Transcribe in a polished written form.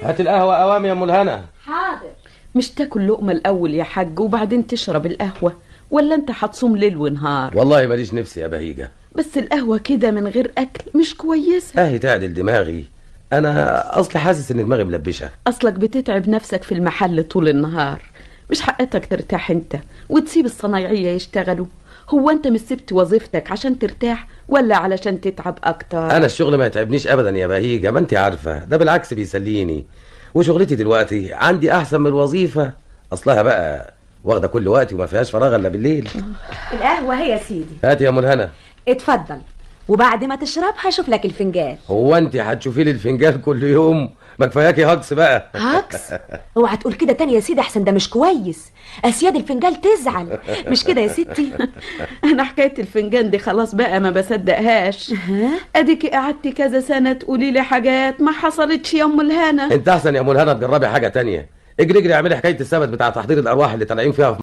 هات القهوة قوام يا ام الهنا. حاضر. مش تاكل لقمة الأول يا حاج وبعدين تشرب القهوة، ولا انت هتصوم ليل ونهار؟ والله ماليش نفسي يا بهيجة. بس القهوة كده من غير أكل مش كويسة. اهي تعدل دماغي، انا اصلي حاسس ان دماغي ملبشة. أصلك بتتعب نفسك في المحل طول النهار، مش حقتك ترتاح انت وتسيب الصنايعية يشتغلوا؟ هو انت مش سبت وظيفتك عشان ترتاح ولا علشان تتعب اكتر؟ انا الشغل ما يتعبنيش ابدا يا بهيجة، ما انت عارفة، ده بالعكس بيسليني، وشغلتي دلوقتي عندي احسن من الوظيفة، اصلها بقى واخدة كل وقتي وما فيهاش فراغ الا بالليل. القهوة هي يا سيدي. هات يا ام الهنا. اتفضل، وبعد ما تشربها شوف لك الفنجان. هو انت هتشوفي لي الفنجان كل يوم؟ ما كفاياكي هجص بقى. هكس؟ اوعى تقول كده تاني يا سيدي، احسن ده مش كويس، اسياد الفنجان تزعل. مش كده يا ستي؟ انا حكاية الفنجان دي خلاص بقى ما بصدقهاش. اديكي قعدتي كذا سنة تقولي لي حاجات ما حصلتش يا ام الهنا. انت احسن يا ام الهنا تجربي حاجة تانية، اجري اجري اعملي حكاية السبت بتاع تحضير الارواح اللي طالعين فيها في